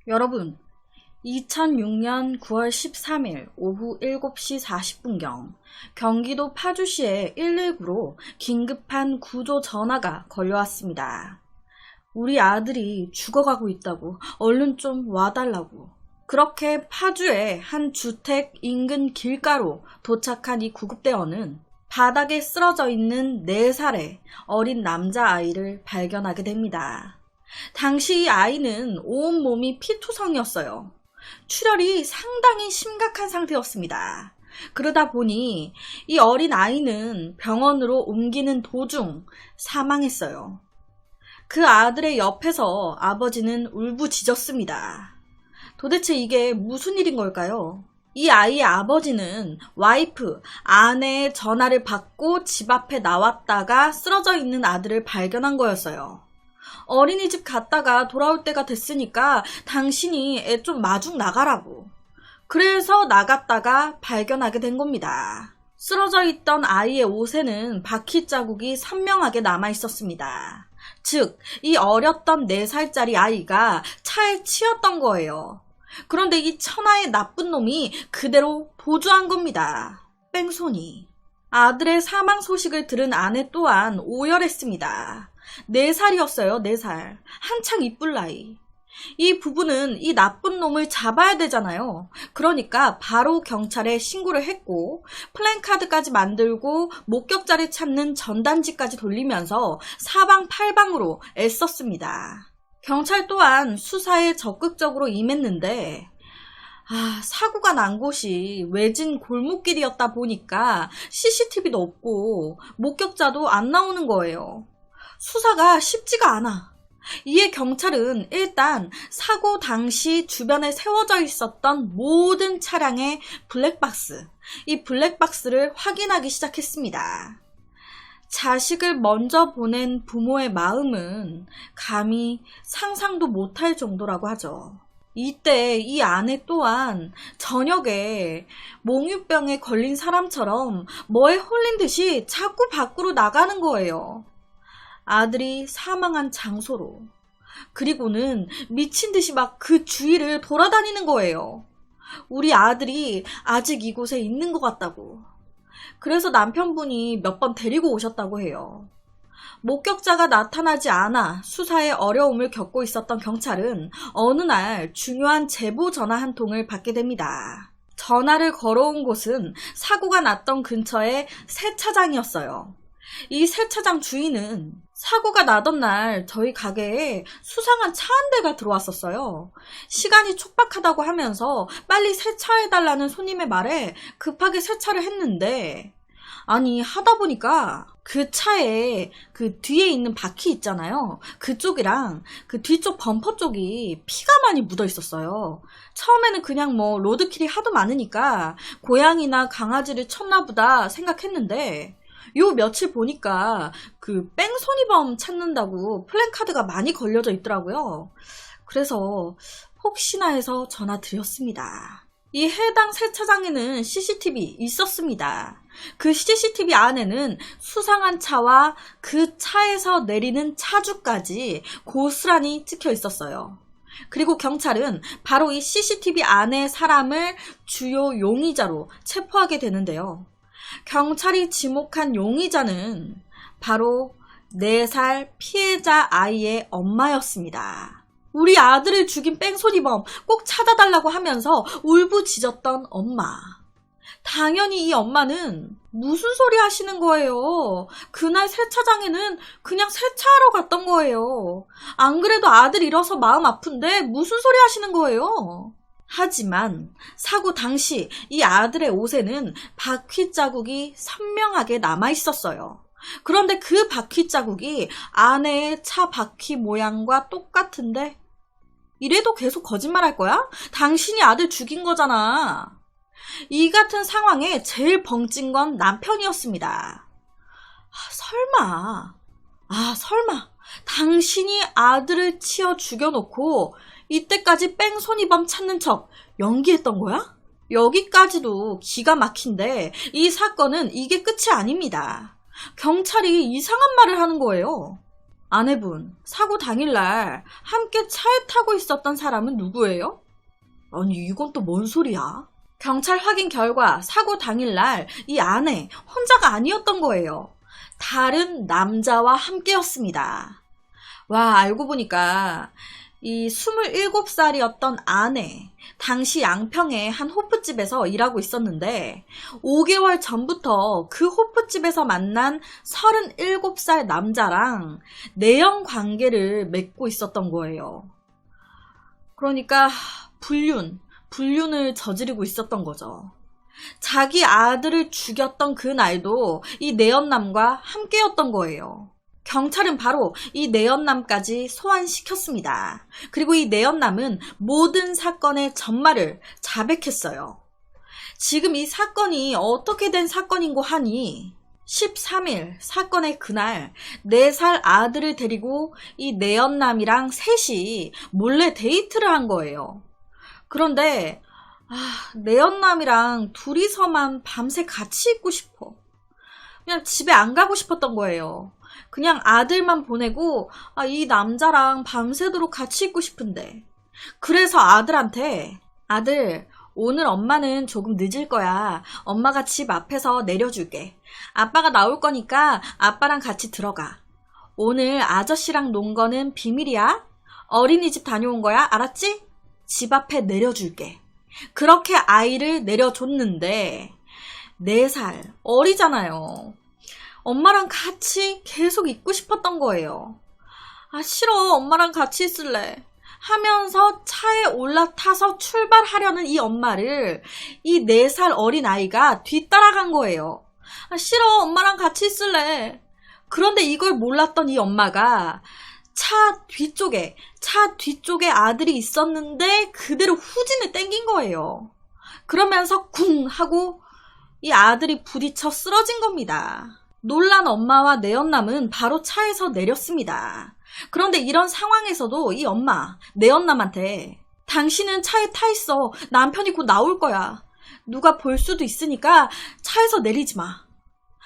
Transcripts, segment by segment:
여러분, 2006년 9월 13일 오후 7시 40분경 경기도 파주시에 119로 긴급한 구조 전화가 걸려왔습니다. 우리 아들이 죽어가고 있다고, 얼른 좀 와달라고. 그렇게 파주의 한 주택 인근 길가로 도착한 이 구급대원은 바닥에 쓰러져 있는 4살의 어린 남자아이를 발견하게 됩니다. 당시 이 아이는 온몸이 피투성이었어요. 출혈이 상당히 심각한 상태였습니다. 그러다 보니 이 어린 아이는 병원으로 옮기는 도중 사망했어요. 그 아들의 옆에서 아버지는 울부짖었습니다. 도대체 이게 무슨 일인 걸까요? 이 아이의 아버지는 와이프, 아내의 전화를 받고 집 앞에 나왔다가 쓰러져 있는 아들을 발견한 거였어요. 어린이집 갔다가 돌아올 때가 됐으니까 당신이 애 좀 마중 나가라고. 그래서 나갔다가 발견하게 된 겁니다. 쓰러져 있던 아이의 옷에는 바퀴 자국이 선명하게 남아 있었습니다. 즉, 이 어렸던 4살짜리 아이가 차에 치였던 거예요. 그런데 이 천하의 나쁜 놈이 그대로 보조한 겁니다. 뺑소니. 아들의 사망 소식을 들은 아내 또한 오열했습니다. 4살이었어요, 4살. 한창 이쁠 나이. 이 부부는 이 나쁜 놈을 잡아야 되잖아요. 그러니까 바로 경찰에 신고를 했고 플랜카드까지 만들고 목격자를 찾는 전단지까지 돌리면서 사방팔방으로 애썼습니다. 경찰 또한 수사에 적극적으로 임했는데 사고가 난 곳이 외진 골목길이었다 보니까 CCTV도 없고 목격자도 안 나오는 거예요. 수사가 쉽지가 않아. 이에 경찰은 일단 사고 당시 주변에 세워져 있었던 모든 차량의 블랙박스, 이 블랙박스를 확인하기 시작했습니다. 자식을 먼저 보낸 부모의 마음은 감히 상상도 못할 정도라고 하죠. 이때 이 아내 또한 저녁에 몽유병에 걸린 사람처럼 뭐에 홀린 듯이 자꾸 밖으로 나가는 거예요. 아들이 사망한 장소로. 그리고는 미친 듯이 막 그 주위를 돌아다니는 거예요. 우리 아들이 아직 이곳에 있는 것 같다고. 그래서 남편분이 몇 번 데리고 오셨다고 해요. 목격자가 나타나지 않아 수사에 어려움을 겪고 있었던 경찰은 어느 날 중요한 제보 전화 한 통을 받게 됩니다. 전화를 걸어온 곳은 사고가 났던 근처의 세차장이었어요. 이 세차장 주인은 사고가 나던 날 저희 가게에 수상한 차 한 대가 들어왔었어요. 시간이 촉박하다고 하면서 빨리 세차해달라는 손님의 말에 급하게 세차를 했는데 하다 보니까 그 차에 그 뒤에 있는 바퀴 있잖아요. 그쪽이랑 그 뒤쪽 범퍼 쪽이 피가 많이 묻어 있었어요. 처음에는 그냥 로드킬이 하도 많으니까 고양이나 강아지를 쳤나 보다 생각했는데 요 며칠 보니까 그 뺑소니범 찾는다고 플랜카드가 많이 걸려져 있더라고요. 그래서 혹시나 해서 전화 드렸습니다. 이 해당 세차장에는 CCTV 있었습니다. 그 CCTV 안에는 수상한 차와 그 차에서 내리는 차주까지 고스란히 찍혀 있었어요. 그리고 경찰은 바로 이 CCTV 안의 사람을 주요 용의자로 체포하게 되는데요. 경찰이 지목한 용의자는 바로 4살 피해자 아이의 엄마였습니다. 우리 아들을 죽인 뺑소니범 꼭 찾아달라고 하면서 울부짖었던 엄마. 당연히 이 엄마는 무슨 소리 하시는 거예요. 그날 세차장에는 그냥 세차하러 갔던 거예요. 안 그래도 아들 잃어서 마음 아픈데 무슨 소리 하시는 거예요. 하지만 사고 당시 이 아들의 옷에는 바퀴 자국이 선명하게 남아 있었어요. 그런데 그 바퀴 자국이 아내의 차 바퀴 모양과 똑같은데 이래도 계속 거짓말할 거야? 당신이 아들 죽인 거잖아. 이 같은 상황에 제일 벙찐 건 남편이었습니다. 설마 당신이 아들을 치어 죽여놓고 이때까지 뺑소니범 찾는 척 연기했던 거야? 여기까지도 기가 막힌데 이 사건은 이게 끝이 아닙니다. 경찰이 이상한 말을 하는 거예요. 아내분, 사고 당일날 함께 차에 타고 있었던 사람은 누구예요? 아니, 이건 또 뭔 소리야? 경찰 확인 결과 사고 당일날 이 아내 혼자가 아니었던 거예요. 다른 남자와 함께였습니다. 와, 알고 보니까 이 27살이었던 아내, 당시 양평의 한 호프집에서 일하고 있었는데 5개월 전부터 그 호프집에서 만난 37살 남자랑 내연 관계를 맺고 있었던 거예요. 그러니까 불륜을 저지르고 있었던 거죠. 자기 아들을 죽였던 그 날도 이 내연남과 함께였던 거예요. 경찰은 바로 이 내연남까지 소환시켰습니다. 그리고 이 내연남은 모든 사건의 전말을 자백했어요. 지금 이 사건이 어떻게 된 사건인고 하니 13일 사건의 그날 4살 아들을 데리고 이 내연남이랑 셋이 몰래 데이트를 한 거예요. 그런데 내연남이랑 둘이서만 밤새 같이 있고 싶어. 그냥 집에 안 가고 싶었던 거예요. 그냥 아들만 보내고 이 남자랑 밤새도록 같이 있고 싶은데. 그래서 아들한테 아들, 오늘 엄마는 조금 늦을 거야. 엄마가 집 앞에서 내려줄게. 아빠가 나올 거니까 아빠랑 같이 들어가. 오늘 아저씨랑 논 거는 비밀이야. 어린이집 다녀온 거야. 알았지? 집 앞에 내려줄게. 그렇게 아이를 내려줬는데 4살 어리잖아요. 엄마랑 같이 계속 있고 싶었던 거예요. 싫어. 엄마랑 같이 있을래. 하면서 차에 올라타서 출발하려는 이 엄마를 이 4살 어린 아이가 뒤따라간 거예요. 싫어. 엄마랑 같이 있을래. 그런데 이걸 몰랐던 이 엄마가 차 뒤쪽에 아들이 있었는데 그대로 후진을 땡긴 거예요. 그러면서 쿵 하고 이 아들이 부딪혀 쓰러진 겁니다. 놀란 엄마와 내연남은 바로 차에서 내렸습니다. 그런데 이런 상황에서도 이 엄마, 내연남한테 당신은 차에 타 있어. 남편이 곧 나올 거야. 누가 볼 수도 있으니까 차에서 내리지 마.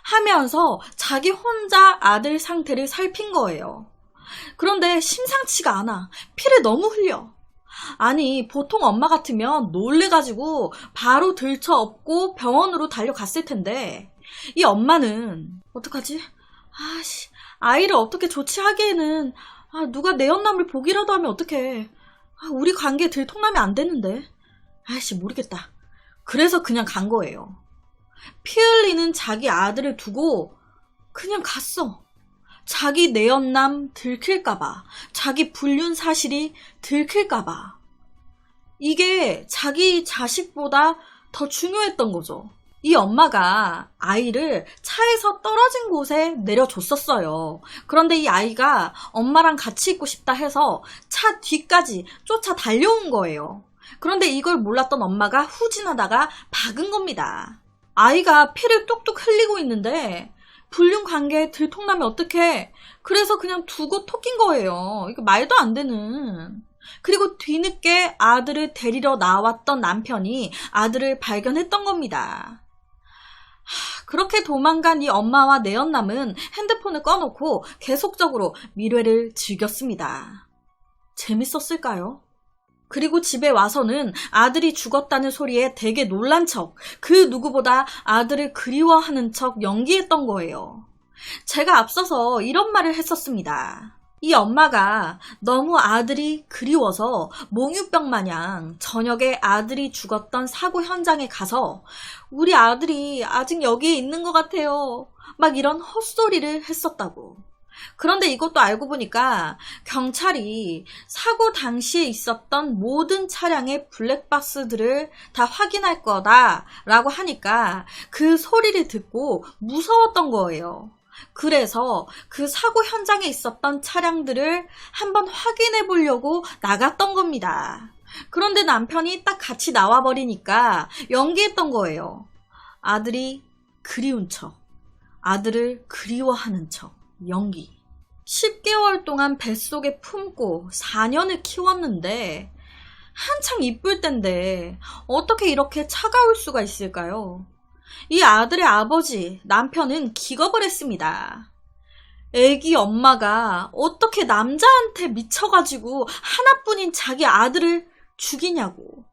하면서 자기 혼자 아들 상태를 살핀 거예요. 그런데 심상치가 않아. 피를 너무 흘려. 아니, 보통 엄마 같으면 놀래가지고 바로 들쳐업고 병원으로 달려갔을 텐데 이 엄마는 어떡하지? 아이를 어떻게 조치하기에는 누가 내연남을 보기라도 하면 어떡해. 우리 관계에 들통나면 안 되는데. 모르겠다. 그래서 그냥 간 거예요. 피 흘리는 자기 아들을 두고 그냥 갔어. 자기 내연남 들킬까봐, 자기 불륜 사실이 들킬까봐. 이게 자기 자식보다 더 중요했던 거죠. 이 엄마가 아이를 차에서 떨어진 곳에 내려줬었어요. 그런데 이 아이가 엄마랑 같이 있고 싶다 해서 차 뒤까지 쫓아 달려온 거예요. 그런데 이걸 몰랐던 엄마가 후진하다가 박은 겁니다. 아이가 피를 뚝뚝 흘리고 있는데 불륜 관계에 들통나면 어떡해. 그래서 그냥 두고 토낀 거예요. 이거 말도 안 되는. 그리고 뒤늦게 아들을 데리러 나왔던 남편이 아들을 발견했던 겁니다. 그렇게 도망간 이 엄마와 내연남은 핸드폰을 꺼놓고 계속적으로 밀회를 즐겼습니다. 재밌었을까요? 그리고 집에 와서는 아들이 죽었다는 소리에 되게 놀란 척, 그 누구보다 아들을 그리워하는 척 연기했던 거예요. 제가 앞서서 이런 말을 했었습니다. 이 엄마가 너무 아들이 그리워서 몽유병 마냥 저녁에 아들이 죽었던 사고 현장에 가서 우리 아들이 아직 여기에 있는 것 같아요. 막 이런 헛소리를 했었다고. 그런데 이것도 알고 보니까 경찰이 사고 당시에 있었던 모든 차량의 블랙박스들을 다 확인할 거다라고 하니까 그 소리를 듣고 무서웠던 거예요. 그래서 그 사고 현장에 있었던 차량들을 한번 확인해 보려고 나갔던 겁니다. 그런데 남편이 딱 같이 나와버리니까 연기했던 거예요. 아들이 그리운 척, 아들을 그리워하는 척, 연기. 10개월 동안 뱃속에 품고 4년을 키웠는데 한창 이쁠 땐데 어떻게 이렇게 차가울 수가 있을까요? 이 아들의 아버지, 남편은 기겁을 했습니다. 애기 엄마가 어떻게 남자한테 미쳐가지고 하나뿐인 자기 아들을 죽이냐고.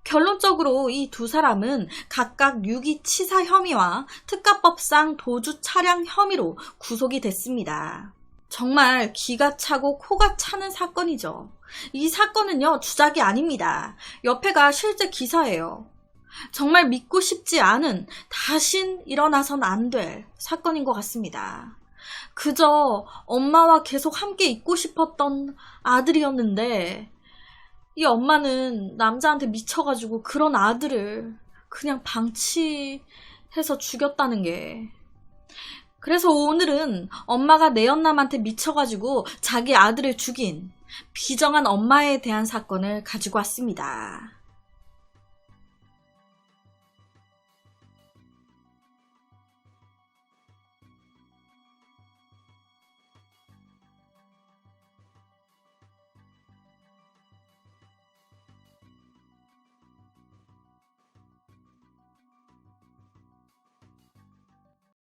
결론적으로 이 두 사람은 각각 유기치사 혐의와 특가법상 도주 차량 혐의로 구속이 됐습니다. 정말 기가 차고 코가 차는 사건이죠. 이 사건은요, 주작이 아닙니다. 옆에가 실제 기사예요. 정말 믿고 싶지 않은, 다신 일어나선 안 될 사건인 것 같습니다. 그저 엄마와 계속 함께 있고 싶었던 아들이었는데 이 엄마는 남자한테 미쳐가지고 그런 아들을 그냥 방치해서 죽였다는 게. 그래서 오늘은 엄마가 내연남한테 미쳐가지고 자기 아들을 죽인 비정한 엄마에 대한 사건을 가지고 왔습니다.